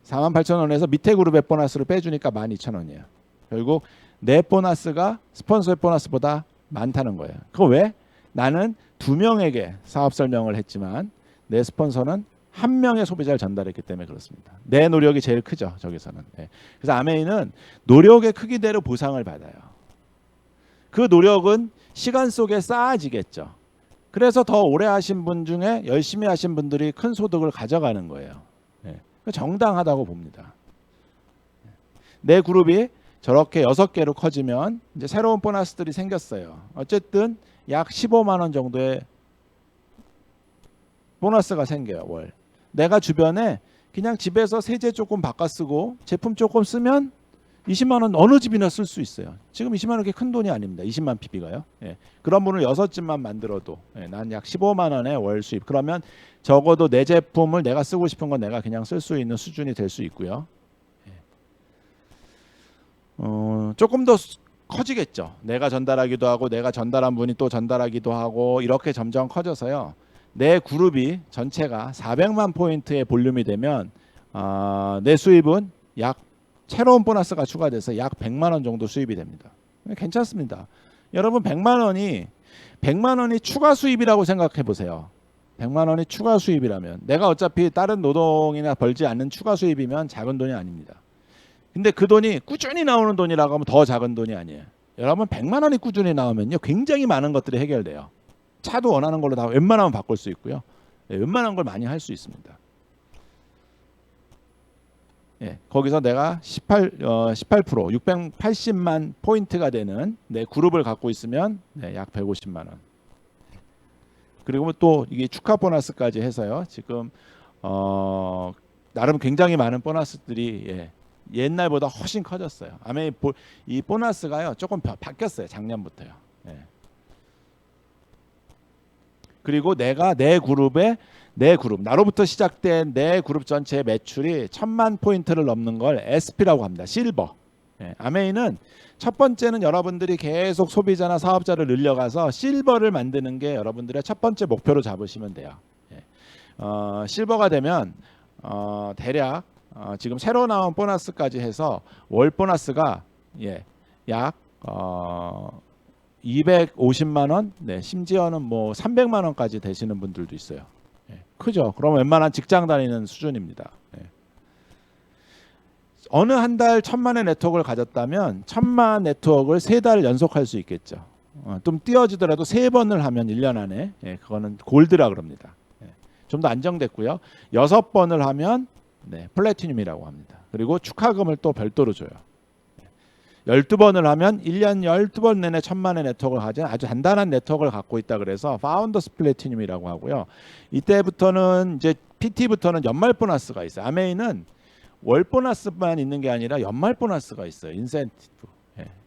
48,000원에서 밑에 그룹의 보너스를 빼주니까 12,000원이에요. 결국 내 보너스가 스폰서의 보너스보다 많다는 거예요. 그거 왜? 나는 2명에게 사업 설명을 했지만 내 스폰서는 1명의 소비자를 전달했기 때문에 그렇습니다. 내 노력이 제일 크죠. 저기서는. 예. 그래서 아메이는 노력의 크기대로 보상을 받아요. 그 노력은 시간 속에 쌓아지겠죠. 그래서 더 오래 하신 분 중에 열심히 하신 분들이 큰 소득을 가져가는 거예요. 예. 정당하다고 봅니다. 내 그룹이 저렇게 6개로 커지면 이제 새로운 보너스들이 생겼어요. 어쨌든 약 15만 원 정도의 보너스가 생겨요. 월. 내가 주변에 그냥 집에서 세제 조금 바꿔 쓰고 제품 조금 쓰면 20만 원 어느 집이나 쓸 수 있어요. 지금 20만 원 그렇게 큰 돈이 아닙니다. 20만 PB가요. 예. 그런 분을 6집만 만들어도 난 약 15만 원의 월 수입. 그러면 적어도 내 제품을 내가 쓰고 싶은 건 내가 그냥 쓸 수 있는 수준이 될 수 있고요. 예. 조금 더 커지겠죠. 내가 전달하기도 하고 내가 전달한 분이 또 전달하기도 하고 이렇게 점점 커져서요. 내 그룹이 전체가 400만 포인트의 볼륨이 되면 내 수입은 약 새로운 보너스가 추가돼서 약 100만 원 정도 수입이 됩니다. 괜찮습니다. 여러분 100만 원이 추가 수입이라고 생각해 보세요. 100만 원이 추가 수입이라면 내가 어차피 다른 노동이나 벌지 않는 추가 수입이면 작은 돈이 아닙니다. 근데 그 돈이 꾸준히 나오는 돈이라고 하면 더 작은 돈이 아니에요. 여러분 100만 원이 꾸준히 나오면요. 굉장히 많은 것들이 해결돼요. 차도 원하는 걸로 다 웬만하면 바꿀 수 있고요. 웬만한 걸 많이 할 수 있습니다. 예, 거기서 내가 18% 680만 포인트가 되는 내 그룹을 갖고 있으면 약 150만 원. 그리고 또 이게 축하 보너스까지 해서요. 지금 나름 굉장히 많은 보너스들이 옛날보다 훨씬 커졌어요. 아메 이 보너스가요 조금 바뀌었어요. 작년부터요. 예. 그리고 내가 내 그룹 나로부터 시작된 내 그룹 전체의 매출이 1000만 포인트를 넘는 걸 SP라고 합니다. 실버. 예, 아메이는 첫 번째는 여러분들이 계속 소비자나 사업자를 늘려가서 실버를 만드는 게 여러분들의 첫 번째 목표로 잡으시면 돼요. 예, 실버가 되면 대략 지금 새로 나온 보너스까지 해서 월 보너스가 약 250만 원, 심지어는 뭐 300만 원까지 되시는 분들도 있어요. 크죠. 그럼 웬만한 직장 다니는 수준입니다. 어느 한 달 1000만의 네트워크를 가졌다면 1000만 네트워크를 3달 연속할 수 있겠죠. 좀 띄어지더라도 3번을 하면 1년 안에 그거는 골드라 그럽니다. 좀 더 안정됐고요. 6번을 하면 플래티늄이라고 합니다. 그리고 축하금을 또 별도로 줘요. 12번을 하면 1년 12번 내내 1000만의 네트워크를 가진 아주 단단한 네트워크를 갖고 있다 그래서 파운더스 플래티늄이라고 하고요. 이때부터는 이제 PT부터는 연말 보너스가 있어요. 아메이는 월 보너스만 있는 게 아니라 연말 보너스가 있어요. 인센티브.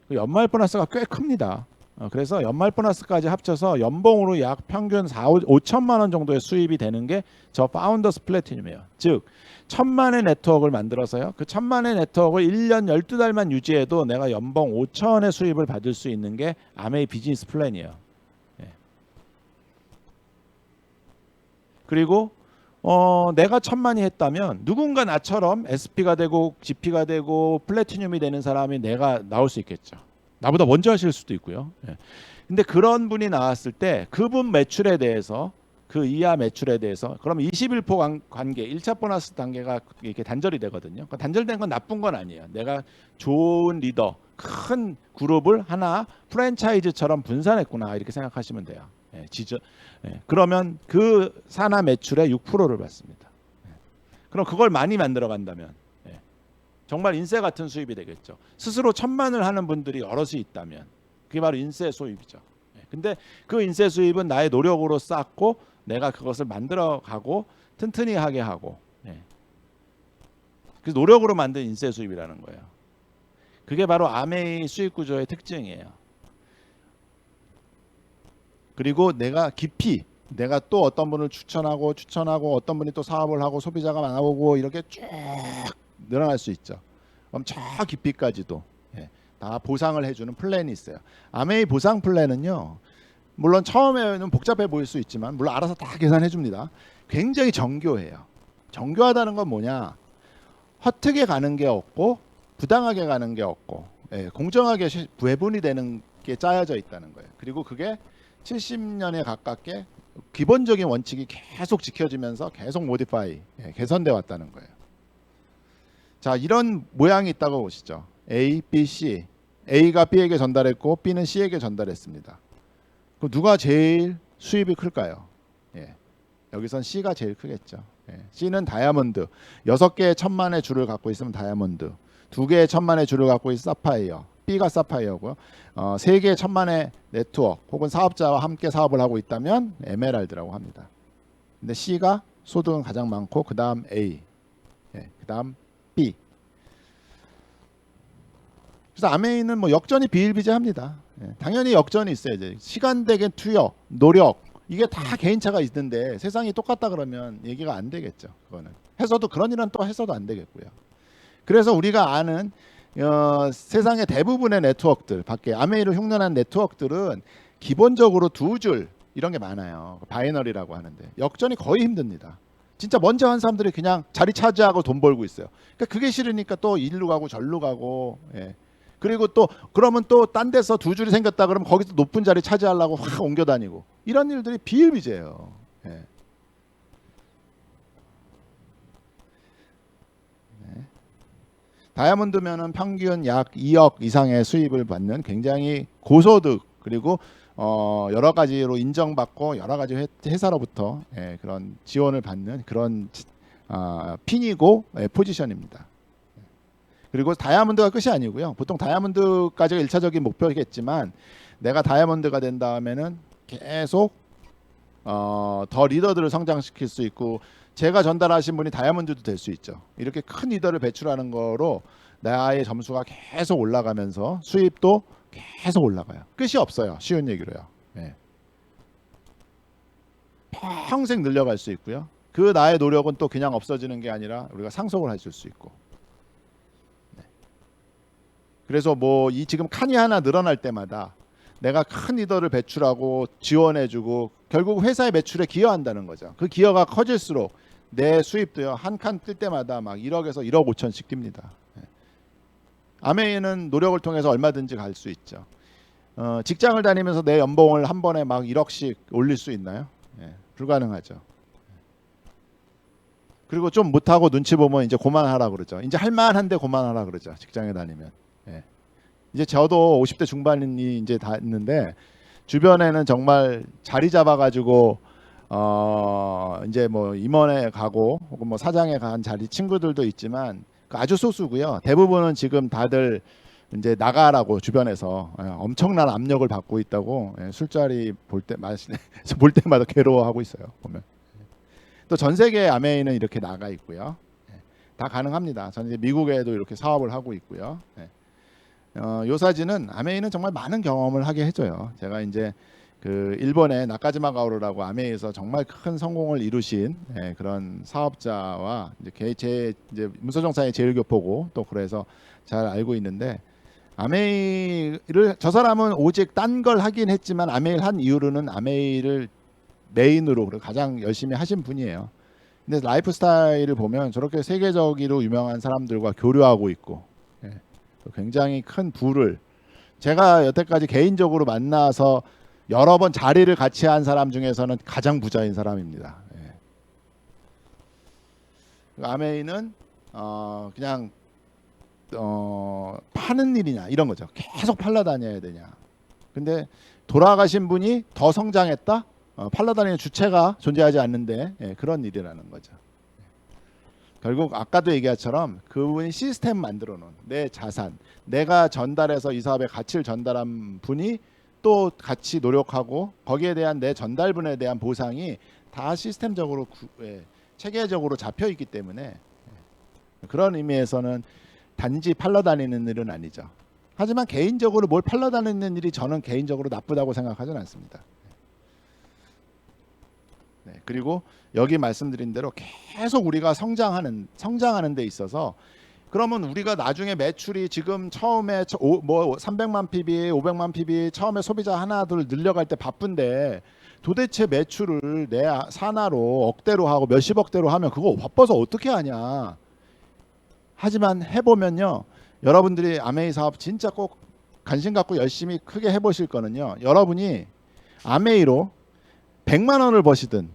그 연말 보너스가 꽤 큽니다. 그래서 연말 보너스까지 합쳐서 연봉으로 약 평균 5천만 원 정도의 수입이 되는 게 저 파운더스 플래티늄이에요. 즉 1000만의 네트워크를 만들어서요. 그 1000만의 네트워크를 1년 12달만 유지해도 내가 연봉 5천의 수입을 받을 수 있는 게 아메이 비즈니스 플랜이에요. 그리고 내가 1000만이 했다면 누군가 나처럼 SP가 되고 GP가 되고 플래티늄이 되는 사람이 내가 나올 수 있겠죠. 나보다 먼저 하실 수도 있고요. 근데 그런 분이 나왔을 때 그분 매출에 대해서 그 이하 매출에 대해서 그럼 21% 관계 1차 보너스 단계가 이렇게 단절이 되거든요. 단절된 건 나쁜 건 아니에요. 내가 좋은 리더 큰 그룹을 하나 프랜차이즈처럼 분산했구나 이렇게 생각하시면 돼요. 그러면 그 산하 매출의 6%를 받습니다. 그럼 그걸 많이 만들어 간다면 정말 인세 같은 수입이 되겠죠. 스스로 1000만을 하는 분들이 여럿이 있다면 그게 바로 인세 수입이죠. 근데 그 인세 수입은 나의 노력으로 쌓고 내가 그것을 만들어 가고 튼튼히 하게 하고 그래서 노력으로 만든 인세 수입이라는 거예요. 그게 바로 아메이 수익 구조의 특징이에요. 그리고 내가 깊이 내가 또 어떤 분을 추천하고 어떤 분이 또 사업을 하고 소비자가 많아오고 이렇게 쭉 늘어날 수 있죠. 그럼 저 깊이까지도 다 보상을 해주는 플랜이 있어요. 아메이 보상 플랜은요. 물론 처음에는 복잡해 보일 수 있지만 물론 알아서 다 계산해 줍니다. 굉장히 정교해요. 정교하다는 건 뭐냐? 허트게 가는 게 없고 부당하게 가는 게 없고 공정하게 배분이 되는 게 짜여져 있다는 거예요. 그리고 그게 70년에 가깝게 기본적인 원칙이 계속 지켜지면서 계속 모디파이, 개선돼 왔다는 거예요. 자, 이런 모양이 있다고 보시죠. A, B, C. A가 B에게 전달했고 B는 C에게 전달했습니다. 그럼 누가 제일 수입이 클까요? 여기선 C가 제일 크겠죠. C는 다이아몬드. 6개의 천만의 줄을 갖고 있으면 다이아몬드. 2개의 천만의 줄을 갖고 있으면 사파이어. B가 사파이어고요. 3개의 천만의 네트워크 혹은 사업자와 함께 사업을 하고 있다면 에메랄드라고 합니다. 근데 C가 소득은 가장 많고 그 다음 A, 그 다음 B. 그래서 아메이는 뭐 역전이 비일비재합니다. 당연히 역전이 있어야죠. 시간대의 투여, 노력 이게 다 개인차가 있는데 세상이 똑같다 그러면 얘기가 안 되겠죠. 그거는 해서도 그런 일은 또 해서도 안 되겠고요. 그래서 우리가 아는 세상의 대부분의 네트워크들 밖에 아메이로 흉내난 네트워크들은 기본적으로 2줄 이런 게 많아요. 바이너리라고 하는데 역전이 거의 힘듭니다. 진짜 먼저 한 사람들이 그냥 자리 차지하고 돈 벌고 있어요. 그러니까 그게 싫으니까 또 일로 가고 절로 가고, 그리고 또 그러면 또 딴 데서 2줄이 생겼다 그러면 거기서 높은 자리 차지하려고 확 옮겨 다니고 이런 일들이 비일비재예요. 다이아몬드면은 평균 약 2억 이상의 수입을 받는 굉장히 고소득 그리고 여러 가지로 인정받고 여러 가지 회사로부터 그런 지원을 받는 그런 핀이고 포지션입니다. 그리고 다이아몬드가 끝이 아니고요. 보통 다이아몬드까지가 1차적인 목표겠지만 내가 다이아몬드가 된 다음에는 계속 더 리더들을 성장시킬 수 있고 제가 전달하신 분이 다이아몬드도 될 수 있죠. 이렇게 큰 리더를 배출하는 거로 나의 점수가 계속 올라가면서 수입도 계속 올라가요. 끝이 없어요. 쉬운 얘기로요. 평생 늘려갈 수 있고요. 그 나의 노력은 또 그냥 없어지는 게 아니라 우리가 상속을 해줄 수 있고. 그래서 뭐 이 지금 칸이 하나 늘어날 때마다 내가 큰 리더를 배출하고 지원해주고 결국 회사의 매출에 기여한다는 거죠. 그 기여가 커질수록 내 수입도요 한 칸 뜰 때마다 막 1억에서 1억 5천씩 뜁니다. 아메이는 노력을 통해서 얼마든지 갈 수 있죠. 직장을 다니면서 내 연봉을 한 번에 막 1억씩 올릴 수 있나요? 불가능하죠. 그리고 좀 못하고 눈치 보면 이제 그만하라 그러죠. 이제 할만한데 그만하라 그러죠. 직장에 다니면. 이제 저도 50대 중반이 이제 다 있는데 주변에는 정말 자리 잡아가지고 이제 뭐 임원에 가고 혹은 뭐 사장에 간 자리 친구들도 있지만 아주 소수고요. 대부분은 지금 다들 이제 나가라고 주변에서 엄청난 압력을 받고 있다고 술자리 볼 때마다 괴로워하고 있어요. 보면 또 전 세계 아메이는 이렇게 나가 있고요. 다 가능합니다. 전 이제 미국에도 이렇게 사업을 하고 있고요. 요사지는 아메이는 정말 많은 경험을 하게 해줘요. 제가 이제 그 일본의 나카지마 가오루라고 아메이에서 정말 큰 성공을 이루신 그런 사업자와 이제 이제 문서정사의 제일 교포고 또 그래서 잘 알고 있는데 아메이를 저 사람은 오직 딴 걸 하긴 했지만 아메이를 한 이후로는 아메이를 메인으로 가장 열심히 하신 분이에요. 근데 라이프 스타일을 보면 저렇게 세계적으로 유명한 사람들과 교류하고 있고 굉장히 큰 부를 제가 여태까지 개인적으로 만나서 여러 번 자리를 같이 한 사람 중에서는 가장 부자인 사람입니다. 아메이는 그냥 파는 일이냐 이런 거죠. 계속 팔러 다녀야 되냐. 근데 돌아가신 분이 더 성장했다. 팔러 다니는 주체가 존재하지 않는데 그런 일이라는 거죠. 결국 아까도 얘기한처럼 그분이 시스템 만들어 놓은 내 자산, 내가 전달해서 이 사업에 가치를 전달한 분이 또 같이 노력하고 거기에 대한 내 전달분에 대한 보상이 다 시스템적으로 체계적으로 잡혀 있기 때문에 그런 의미에서는 단지 팔러 다니는 일은 아니죠. 하지만 개인적으로 뭘 팔러 다니는 일이 저는 개인적으로 나쁘다고 생각하지는 않습니다. 그리고 여기 말씀드린 대로 계속 우리가 성장하는 데 있어서 그러면 우리가 나중에 매출이 지금 처음에 뭐 300만 PB, 500만 PB 처음에 소비자 하나 둘 늘려갈 때 바쁜데 도대체 매출을 내 산하로 억대로 하고 몇십억대로 하면 그거 바빠서 어떻게 하냐. 하지만 해보면요. 여러분들이 아메이 사업 진짜 꼭 관심 갖고 열심히 크게 해보실 거는요. 여러분이 아메이로 100만 원을 버시든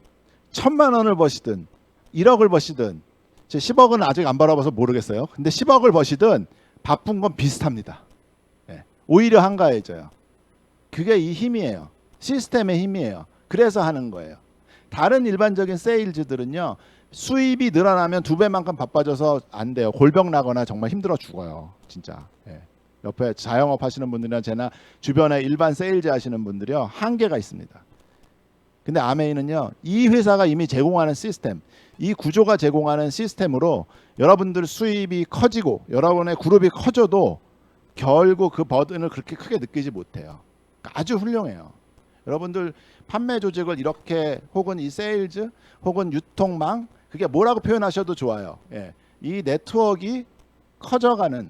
1000만 원을 버시든 1억을 버시든, 제 10억은 아직 안 벌어봐서 모르겠어요. 근데 10억을 버시든 바쁜 건 비슷합니다. 예. 오히려 한가해져요. 그게 이 힘이에요. 시스템의 힘이에요. 그래서 하는 거예요. 다른 일반적인 세일즈들은요, 수입이 늘어나면 2배만큼 바빠져서 안 돼요. 골병 나거나 정말 힘들어 죽어요. 진짜. 예. 옆에 자영업 하시는 분들이나 제나 주변에 일반 세일즈 하시는 분들이요, 한계가 있습니다. 근데 아메이는요, 이 회사가 이미 제공하는 시스템, 이 구조가 제공하는 시스템으로 여러분들 수입이 커지고 여러분의 그룹이 커져도 결국 그 버든을 그렇게 크게 느끼지 못해요. 아주 훌륭해요. 여러분들 판매 조직을 이렇게, 혹은 이 세일즈 혹은 유통망, 그게 뭐라고 표현하셔도 좋아요. 예. 이 네트워크가 커져가는,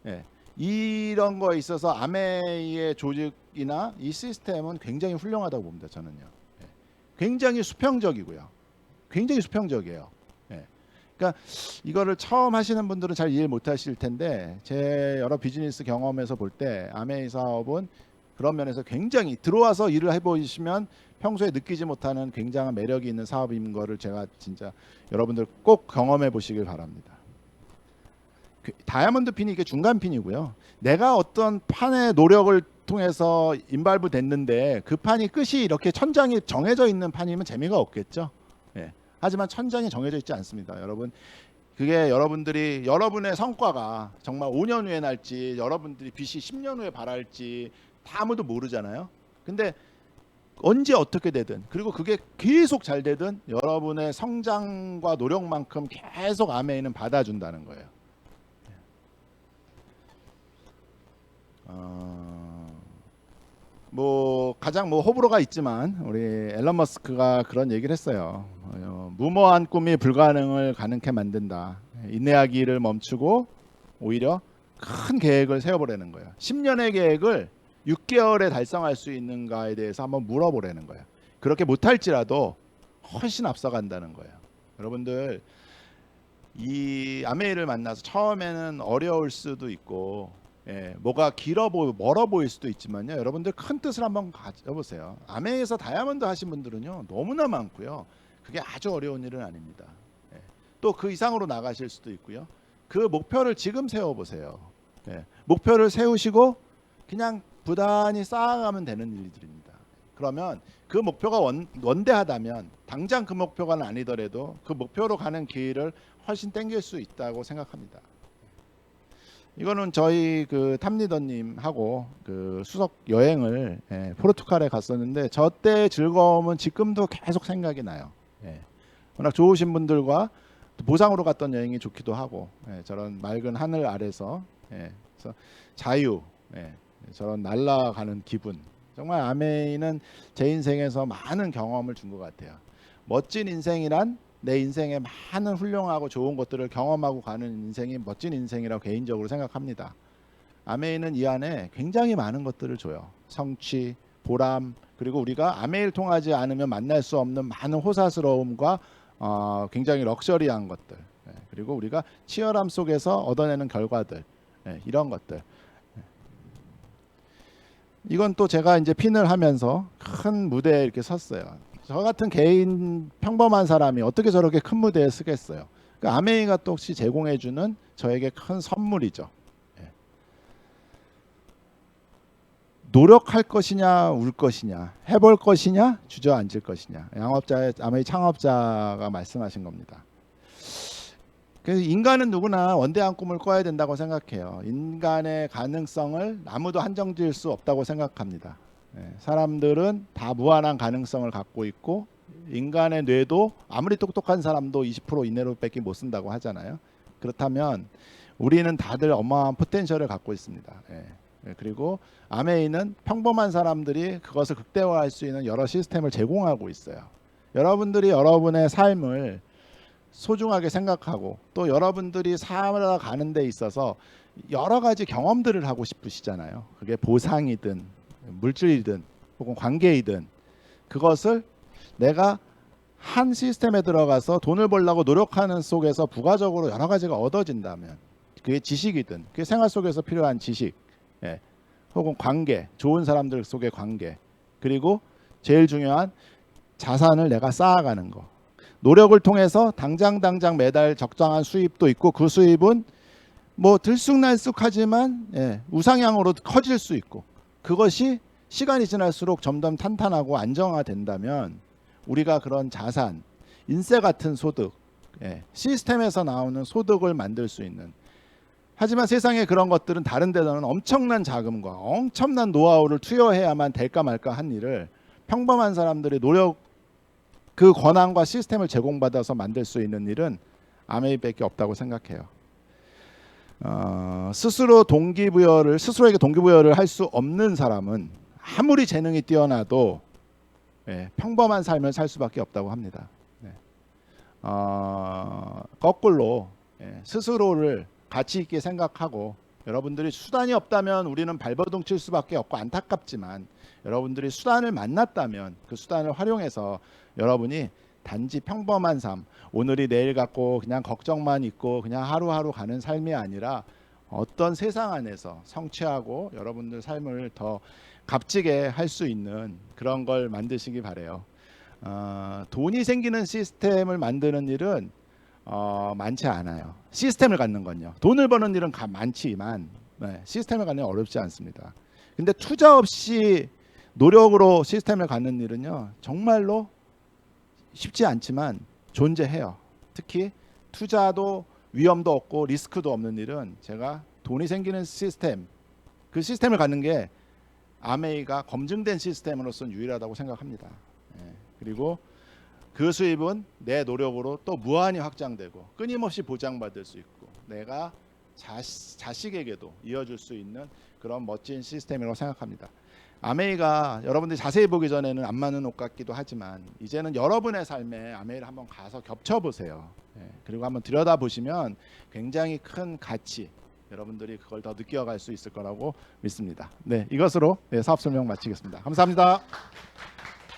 예. 이런 거에 있어서 아메이의 조직이나 이 시스템은 굉장히 훌륭하다고 봅니다. 저는요. 예. 굉장히 수평적이고요. 굉장히 수평적이에요. 예. 그러니까 이거를 처음 하시는 분들은 잘 이해 못하실 텐데, 제 여러 비즈니스 경험에서 볼 때 아메이 사업은 그런 면에서 굉장히, 들어와서 일을 해보시면 평소에 느끼지 못하는 굉장한 매력이 있는 사업인 거를 제가 진짜 여러분들 꼭 경험해 보시길 바랍니다. 다이아몬드 핀이 이게 중간 핀이고요. 내가 어떤 판의 노력을 통해서 인발부 됐는데 그 판이 끝이 이렇게 천장이 정해져 있는 판이면 재미가 없겠죠. 예. 하지만 천장이 정해져 있지 않습니다, 여러분. 그게 여러분들이, 여러분의 성과가 정말 5년 후에 날지, 여러분들이 빚이 10년 후에 발할지 다 아무도 모르잖아요. 근데 언제 어떻게 되든, 그리고 그게 계속 잘 되든 여러분의 성장과 노력만큼 계속 아메이는 받아준다는 거예요. 뭐 가장 뭐 호불호가 있지만 우리 앨런 머스크가 그런 얘기를 했어요. 무모한 꿈이 불가능을 가능케 만든다. 인내하기를 멈추고 오히려 큰 계획을 세워보라는 거예요. 10년의 계획을 6개월에 달성할 수 있는가에 대해서 한번 물어보라는 거예요. 그렇게 못할지라도 훨씬 앞서간다는 거예요. 여러분들 이 아메이를 만나서 처음에는 어려울 수도 있고, 예, 뭐가 멀어 보일 수도 있지만요, 여러분들 큰 뜻을 한번 가져보세요. 아메이에서 다이아몬드 하신 분들은요 너무나 많고요, 그게 아주 어려운 일은 아닙니다. 예, 또 그 이상으로 나가실 수도 있고요. 그 목표를 지금 세워보세요. 예, 목표를 세우시고 그냥 부단히 쌓아가면 되는 일들입니다. 그러면 그 목표가 원대하다면 당장 그 목표가 아니더라도 그 목표로 가는 길을 훨씬 땡길 수 있다고 생각합니다. 이거는 저희 그 탑리더님하고 그 수석 여행을, 예, 포르투갈에 갔었는데 저 때 즐거움은 지금도 계속 생각이 나요. 예, 워낙 좋으신 분들과 보상으로 갔던 여행이 좋기도 하고, 예, 저런 맑은 하늘 아래서, 예, 그래서 자유, 예, 저런 날아가는 기분, 정말 아메이는 제 인생에서 많은 경험을 준 것 같아요. 멋진 인생이란 내 인생에 많은 훌륭하고 좋은 것들을 경험하고 가는 인생이 멋진 인생이라고 개인적으로 생각합니다. 아메이는 이 안에 굉장히 많은 것들을 줘요. 성취, 보람, 그리고 우리가 아메이를 통하지 않으면 만날 수 없는 많은 호사스러움과 굉장히 럭셔리한 것들, 예, 그리고 우리가 치열함 속에서 얻어내는 결과들, 예, 이런 것들. 이건 또 제가 이제 핀을 하면서 큰 무대에 이렇게 섰어요. 저 같은 개인 평범한 사람이 어떻게 저렇게 큰 무대에 서겠어요. 그러니까 아메이가 또 혹시 제공해주는 저에게 큰 선물이죠. 예. 노력할 것이냐 울 것이냐, 해볼 것이냐 주저앉을 것이냐, 양업자의 아메이 창업자가 말씀하신 겁니다. 그래서 인간은 누구나 원대한 꿈을 꿔야 된다고 생각해요. 인간의 가능성을 아무도 한정 지을 수 없다고 생각합니다. 사람들은 다 무한한 가능성을 갖고 있고, 인간의 뇌도 아무리 똑똑한 사람도 20% 이내로밖에 못 쓴다고 하잖아요. 그렇다면 우리는 다들 어마어마한 포텐셜을 갖고 있습니다. 그리고 아메이는 평범한 사람들이 그것을 극대화할 수 있는 여러 시스템을 제공하고 있어요. 여러분들이 여러분의 삶을 소중하게 생각하고 또 여러분들이 살아가는 데 있어서 여러 가지 경험들을 하고 싶으시잖아요. 그게 보상이든 물질이든 혹은 관계이든, 그것을 내가 한 시스템에 들어가서 돈을 벌려고 노력하는 속에서 부가적으로 여러 가지가 얻어진다면, 그게 지식이든 그게 생활 속에서 필요한 지식, 예. 혹은 관계, 좋은 사람들 속의 관계, 그리고 제일 중요한 자산을 내가 쌓아가는 거. 노력을 통해서 당장 매달 적당한 수입도 있고 그 수입은 뭐 들쑥날쑥하지만 예, 우상향으로 커질 수 있고 그것이 시간이 지날수록 점점 탄탄하고 안정화된다면 우리가 그런 자산, 인세 같은 소득, 예, 시스템에서 나오는 소득을 만들 수 있는, 하지만 세상에 그런 것들은 다른 데서는 엄청난 자금과 엄청난 노하우를 투여해야만 될까 말까 한 일을 평범한 사람들의 노력, 그 권한과 시스템을 제공받아서 만들 수 있는 일은 아메이밖에 없다고 생각해요. 스스로에게 동기부여를 할 수 없는 사람은 아무리 재능이 뛰어나도 예, 평범한 삶을 살 수밖에 없다고 합니다. 네. 거꾸로 예, 스스로를 가치 있게 생각하고, 여러분들이 수단이 없다면 우리는 발버둥 칠 수밖에 없고 안타깝지만 여러분들이 수단을 만났다면 그 수단을 활용해서 여러분이 단지 평범한 삶, 오늘이 내일 같고 그냥 걱정만 있고 그냥 하루하루 가는 삶이 아니라 어떤 세상 안에서 성취하고 여러분들 삶을 더 값지게 할 수 있는 그런 걸 만드시기 바래요. 돈이 생기는 시스템을 만드는 일은 많지 않아요. 시스템을 갖는 건요. 돈을 버는 일은 많지만 네, 시스템을 갖는 일은 어렵지 않습니다. 근데 투자 없이 노력으로 시스템을 갖는 일은요, 정말로 쉽지 않지만 존재해요. 특히 투자도 위험도 없고 리스크도 없는 일은 제가 돈이 생기는 시스템, 그 시스템을 갖는 게 아메이가 검증된 시스템으로서는 유일하다고 생각합니다. 예, 그리고 그 수입은 내 노력으로 또 무한히 확장되고 끊임없이 보장받을 수 있고 내가 자식에게도 이어줄 수 있는 그런 멋진 시스템이라고 생각합니다. 아메이가 여러분들이 자세히 보기 전에는 안 맞는 옷 같기도 하지만 이제는 여러분의 삶에 아메이를 한번 가서 겹쳐보세요. 예, 그리고 한번 들여다보시면 굉장히 큰 가치, 여러분들이 그걸 더 느껴갈 수 있을 거라고 믿습니다. 네, 이것으로 사업 설명 마치겠습니다. 감사합니다.